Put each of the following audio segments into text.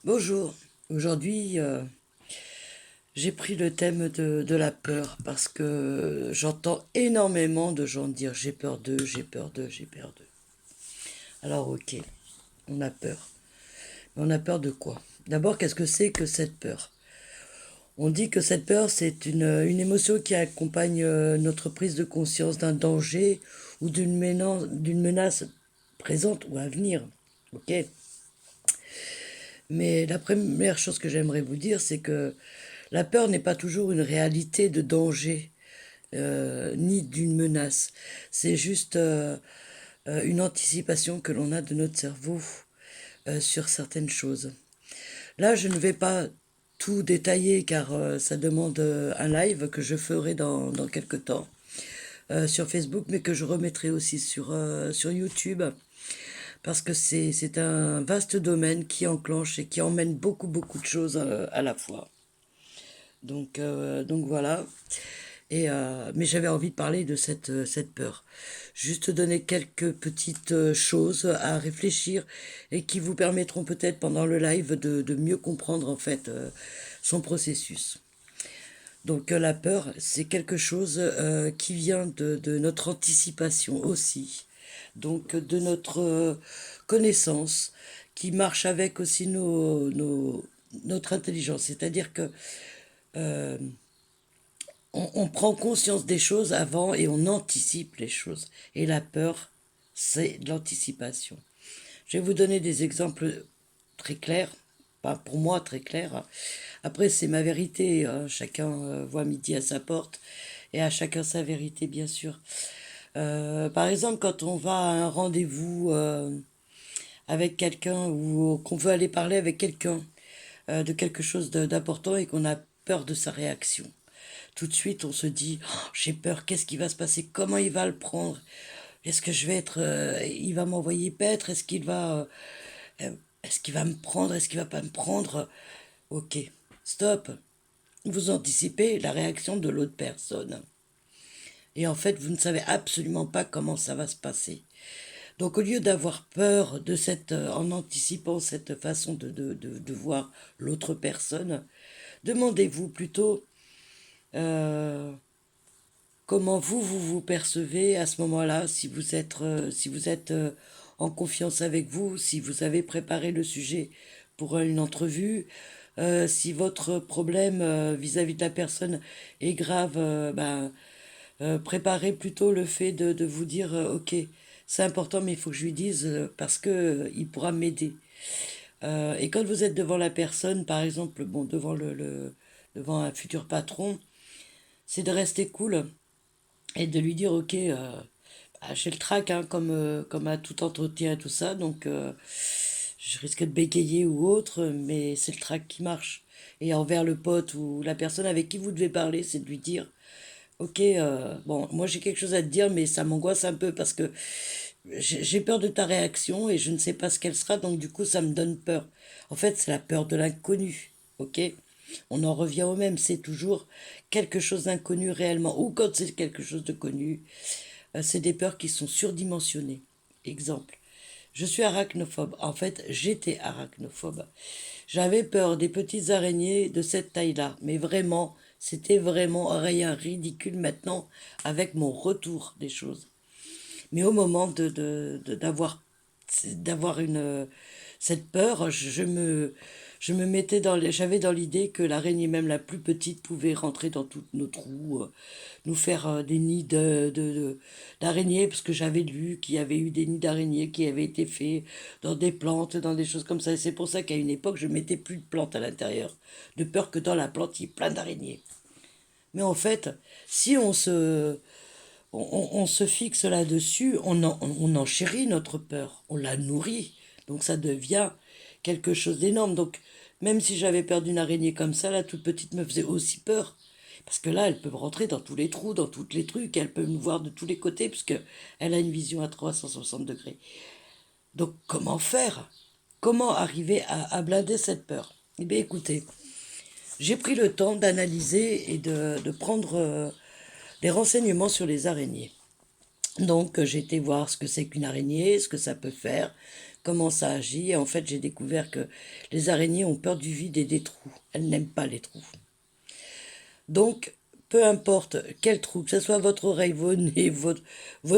Bonjour, aujourd'hui j'ai pris le thème de la peur parce que j'entends énormément de gens dire j'ai peur d'eux, j'ai peur d'eux, j'ai peur d'eux. Alors ok, on a peur. Mais on a peur de quoi? D'abord, qu'est-ce que c'est que cette peur? On dit que cette peur, c'est une émotion qui accompagne notre prise de conscience d'un danger ou d'une menace présente ou à venir. Ok? Mais la première chose que j'aimerais vous dire, c'est que la peur n'est pas toujours une réalité de danger, ni d'une menace. C'est juste une anticipation que l'on a de notre cerveau sur certaines choses. Là, je ne vais pas tout détailler car ça demande un live que je ferai dans quelques temps sur Facebook, mais que je remettrai aussi sur YouTube parce que c'est un vaste domaine qui enclenche et qui emmène beaucoup de choses à la fois. Donc voilà. Mais j'avais envie de parler de cette peur. Juste donner quelques petites choses à réfléchir et qui vous permettront peut-être pendant le live de mieux comprendre en fait son processus. Donc la peur, c'est quelque chose qui vient de notre anticipation aussi. Donc de notre connaissance qui marche avec aussi notre intelligence. C'est-à-dire que euh, on prend conscience des choses avant et on anticipe les choses. Et la peur, c'est de l'anticipation. Je vais vous donner des exemples très clairs, pas pour moi très clairs. Après, c'est ma vérité, hein. Chacun voit midi à sa porte et à chacun sa vérité, bien sûr. Par exemple, quand on va à un rendez-vous avec quelqu'un ou qu'on veut aller parler avec quelqu'un de quelque chose d'important et qu'on a peur de sa réaction. Tout de suite, on se dit, oh, j'ai peur, qu'est-ce qui va se passer? Comment il va le prendre? Est-ce que je vais être... il va m'envoyer paître? Euh, est-ce qu'il va me prendre? Est-ce qu'il va pas me prendre? Ok, stop. Vous anticipez la réaction de l'autre personne. Et en fait, vous ne savez absolument pas comment ça va se passer. Donc au lieu d'avoir peur de en anticipant cette façon de voir l'autre personne, demandez-vous plutôt euh, comment vous percevez à ce moment-là, si vous êtes en confiance avec vous, si vous avez préparé le sujet pour une entrevue, si votre problème vis-à-vis de la personne est grave, préparez plutôt le fait de vous dire, ok, c'est important, mais il faut que je lui dise parce que il pourra m'aider. Et quand vous êtes devant la personne, par exemple, bon, devant un futur patron, c'est de rester cool et de lui dire ok j'ai le trac hein, comme à tout entretien et tout ça donc je risque de bégayer ou autre mais c'est le trac qui marche et envers le pote ou la personne avec qui vous devez parler c'est de lui dire ok bon moi j'ai quelque chose à te dire mais ça m'angoisse un peu parce que j'ai peur de ta réaction et je ne sais pas ce qu'elle sera donc du coup ça me donne peur en fait c'est la peur de l'inconnu ok on en revient au même, c'est toujours quelque chose d'inconnu réellement, ou quand c'est quelque chose de connu, c'est des peurs qui sont surdimensionnées. Exemple, je suis arachnophobe. En fait, j'étais arachnophobe. J'avais peur des petites araignées de cette taille-là, mais vraiment, c'était vraiment rien ridicule maintenant avec mon retour des choses. Mais au moment d'avoir cette peur, je me mettais j'avais dans l'idée que l'araignée même la plus petite pouvait rentrer dans tous nos trous, nous faire des nids d'araignées, parce que j'avais lu qu'il y avait eu des nids d'araignées qui avaient été faits dans des plantes, dans des choses comme ça. Et c'est pour ça qu'à une époque, je mettais plus de plantes à l'intérieur, de peur que dans la plante, il y ait plein d'araignées. Mais en fait, si on se fixe là-dessus, on enchérit notre peur, on la nourrit. Donc ça devient quelque chose d'énorme. Donc même si j'avais peur d'une araignée comme ça, la toute petite me faisait aussi peur. Parce que là, elle peut rentrer dans tous les trous, dans tous les trucs, elle peut nous voir de tous les côtés, puisque elle a une vision à 360 degrés. Donc comment faire? Comment arriver à blinder cette peur? Eh bien écoutez, j'ai pris le temps d'analyser et de prendre des renseignements sur les araignées. Donc j'ai été voir ce que c'est qu'une araignée, ce que ça peut faire, comment ça agit. Et en fait, j'ai découvert que les araignées ont peur du vide et des trous. Elles n'aiment pas les trous. Donc, peu importe quel trou, que ce soit votre oreille, vos nez, votre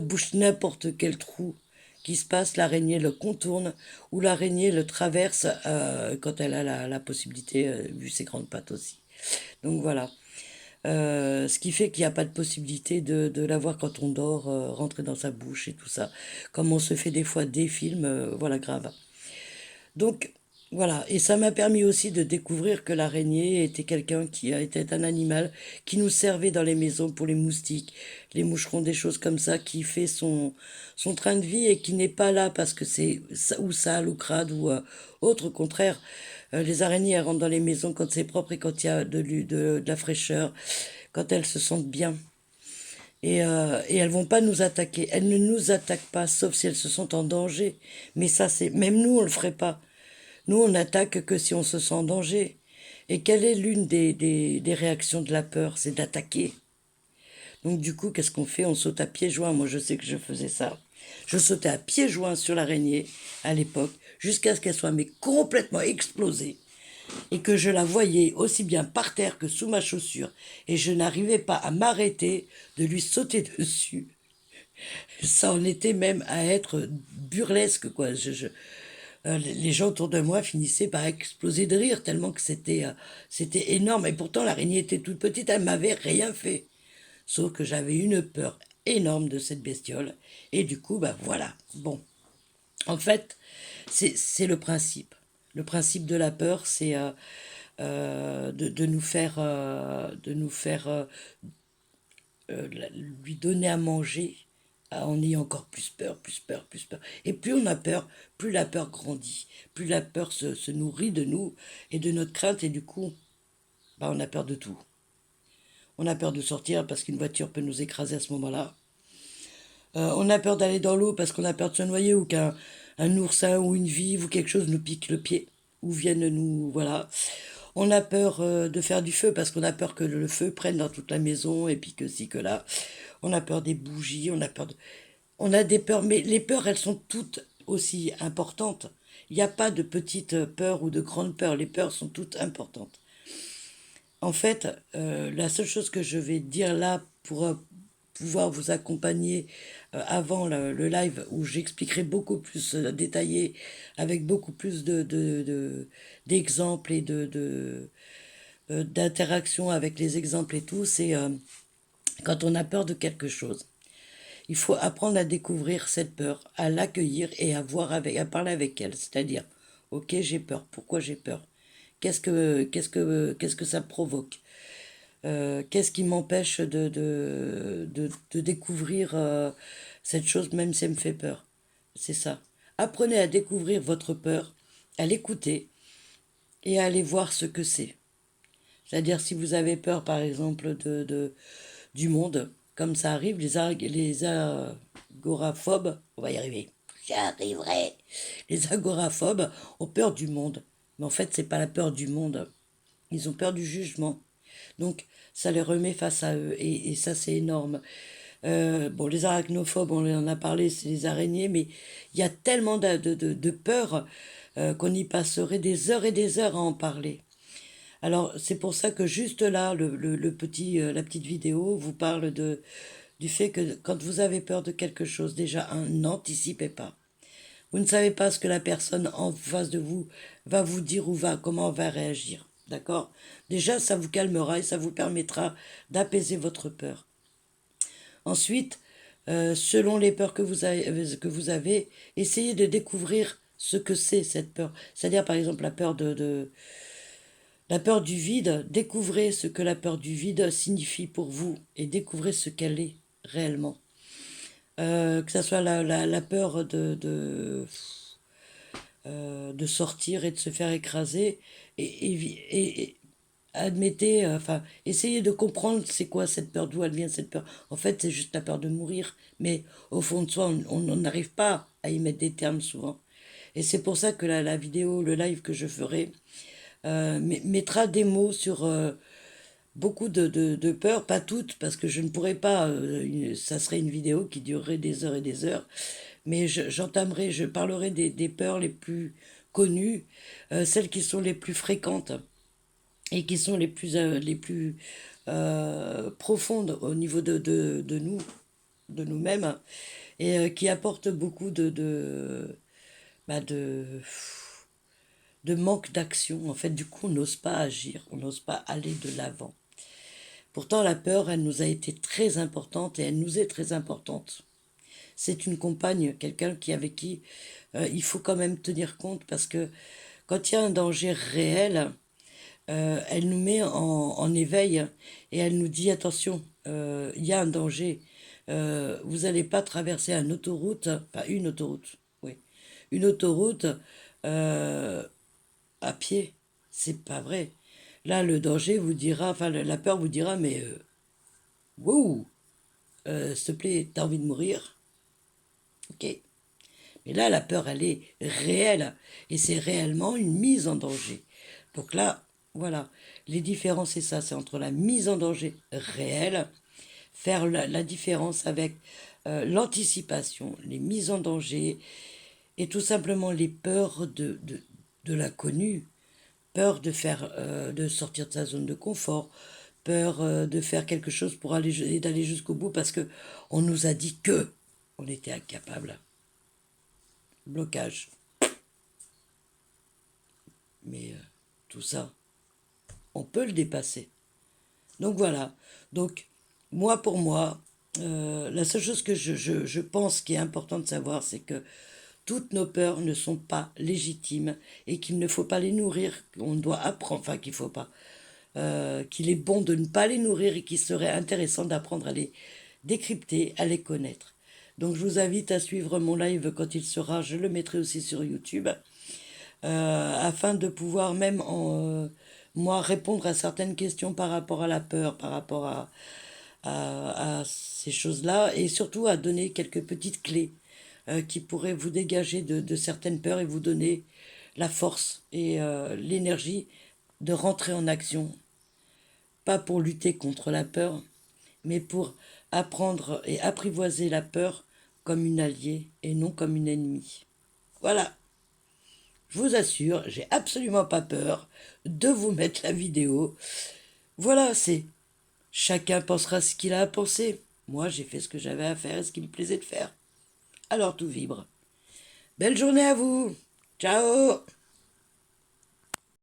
bouche, n'importe quel trou qui se passe, l'araignée le contourne ou l'araignée le traverse quand elle a la possibilité, vu ses grandes pattes aussi. Donc voilà. Ce qui fait qu'il n'y a pas de possibilité de la voir quand on dort, rentrer dans sa bouche et tout ça. Comme on se fait des fois des films, voilà, grave. Donc, voilà. Et ça m'a permis aussi de découvrir que l'araignée était quelqu'un qui était un animal qui nous servait dans les maisons pour les moustiques, les moucherons, des choses comme ça, qui fait son train de vie et qui n'est pas là parce que c'est ou sale ou crade ou autre. Au contraire, les araignées, elles rentrent dans les maisons quand c'est propre et quand il y a de la fraîcheur, quand elles se sentent bien. Et elles vont pas nous attaquer. Elles ne nous attaquent pas, sauf si elles se sentent en danger. Mais ça, c'est même nous, on le ferait pas. Nous, on n'attaque que si on se sent en danger. Et quelle est l'une des réactions de la peur? C'est d'attaquer. Donc du coup, qu'est-ce qu'on fait? On saute à pieds joints. Moi, je sais que je faisais ça. Je sautais à pieds joints sur l'araignée à l'époque, jusqu'à ce qu'elle soit mais complètement explosée et que je la voyais aussi bien par terre que sous ma chaussure. Et je n'arrivais pas à m'arrêter de lui sauter dessus. Ça en était même à être burlesque, quoi. Les gens autour de moi finissaient par exploser de rire, tellement que c'était énorme. Et pourtant, l'araignée était toute petite, elle m'avait rien fait. Sauf que j'avais une peur énorme de cette bestiole. Et du coup, bah voilà. Bon. En fait, c'est le principe. Le principe de la peur, c'est de nous faire lui donner à manger en ayant encore plus peur, plus peur, plus peur. Et plus on a peur, plus la peur grandit, plus la peur se nourrit de nous et de notre crainte, et du coup, bah, on a peur de tout. On a peur de sortir parce qu'une voiture peut nous écraser à ce moment-là. On a peur d'aller dans l'eau parce qu'on a peur de se noyer ou qu'un oursin ou une vive ou quelque chose nous pique le pied ou vienne nous... Voilà. On a peur de faire du feu parce qu'on a peur que le feu prenne dans toute la maison et puis que ci, que là. On a peur des bougies, on a peur de... On a des peurs, mais les peurs, elles sont toutes aussi importantes. Il n'y a pas de petites peurs ou de grandes peurs. Les peurs sont toutes importantes. En fait, la seule chose que je vais dire là pour pouvoir vous accompagner avant le live où j'expliquerai beaucoup plus détaillé, avec beaucoup plus d'exemples et d'interactions avec les exemples et tout, c'est quand on a peur de quelque chose. Il faut apprendre à découvrir cette peur, à l'accueillir et à parler avec elle. C'est-à-dire, ok, j'ai peur. Pourquoi j'ai peur? Qu'est-ce que ça provoque? Qu'est-ce qui m'empêche de découvrir cette chose, même si elle me fait peur? C'est ça. Apprenez à découvrir votre peur, à l'écouter et à aller voir ce que c'est. C'est-à-dire, si vous avez peur, par exemple, du monde, comme ça arrive, les agoraphobes, on va y arriver, j'y arriverai, les agoraphobes ont peur du monde. Mais en fait, c'est pas la peur du monde. Ils ont peur du jugement. Donc, ça les remet face à eux. Et ça, c'est énorme. Bon, les arachnophobes, on en a parlé, c'est les araignées, mais il y a tellement de peur qu'on y passerait des heures et des heures à en parler. Alors, c'est pour ça que juste là, la petite vidéo vous parle du fait que quand vous avez peur de quelque chose, déjà, n'anticipez pas. Vous ne savez pas ce que la personne en face de vous va vous dire ou comment va réagir. D'accord? Déjà, ça vous calmera et ça vous permettra d'apaiser votre peur. Ensuite, selon les peurs que vous avez, essayez de découvrir ce que c'est cette peur. C'est-à-dire, par exemple, la peur du vide. Découvrez ce que la peur du vide signifie pour vous et découvrez ce qu'elle est réellement. Que ce soit la peur de sortir et de se faire écraser et admettez, enfin, essayez de comprendre c'est quoi cette peur, d'où elle vient cette peur. En fait, c'est juste la peur de mourir, mais au fond de soi, on n'arrive pas à y mettre des termes souvent. Et c'est pour ça que la vidéo, le live que je ferai, mettra des mots sur beaucoup de peurs, pas toutes, parce que je ne pourrais pas, ça serait une vidéo qui durerait des heures et des heures, mais j'entamerai, je parlerai des peurs les plus connues, celles qui sont les plus fréquentes et qui sont les plus profondes au niveau de nous, de nous-mêmes, et qui apportent beaucoup bah de manque d'action. En fait, du coup, on n'ose pas agir, on n'ose pas aller de l'avant. Pourtant, la peur, elle nous a été très importante et elle nous est très importante. C'est une compagne, quelqu'un avec qui il faut quand même tenir compte parce que quand il y a un danger réel, elle nous met en éveil et elle nous dit attention, il y a un danger. Vous n'allez pas traverser une autoroute, oui, une autoroute euh, à pied. C'est pas vrai. Là, le danger vous dira, enfin, la peur vous dira, mais wow, s'il te plaît, t'as envie de mourir? Ok. Mais là, la peur, elle est réelle. Et c'est réellement une mise en danger. Donc là, voilà. Les différences, c'est ça. C'est entre la mise en danger réelle, faire la différence avec l'anticipation, les mises en danger et tout simplement les peurs de l'inconnu. Peur de faire, de sortir de sa zone de confort, peur de faire quelque chose pour aller et d'aller jusqu'au bout parce que on nous a dit que on était incapable. Blocage. Mais tout ça, on peut le dépasser. Donc voilà. Donc moi pour moi, la seule chose que je pense qui est important de savoir, c'est que toutes nos peurs ne sont pas légitimes et qu'il ne faut pas les nourrir. On doit apprendre, enfin qu'il faut pas, qu'il est bon de ne pas les nourrir et qu'il serait intéressant d'apprendre à les décrypter, à les connaître. Donc je vous invite à suivre mon live quand il sera, je le mettrai aussi sur YouTube, afin de pouvoir même moi répondre à certaines questions par rapport à la peur, par rapport à ces choses-là, et surtout à donner quelques petites clés qui pourraient vous dégager de certaines peurs et vous donner la force et l'énergie de rentrer en action, pas pour lutter contre la peur, mais pour apprendre et apprivoiser la peur comme une alliée et non comme une ennemie. Voilà, je vous assure, j'ai absolument pas peur de vous mettre la vidéo. Voilà, c'est chacun pensera ce qu'il a à penser. Moi, j'ai fait ce que j'avais à faire et ce qui me plaisait de faire. Alors tout vibre. Belle journée à vous. Ciao.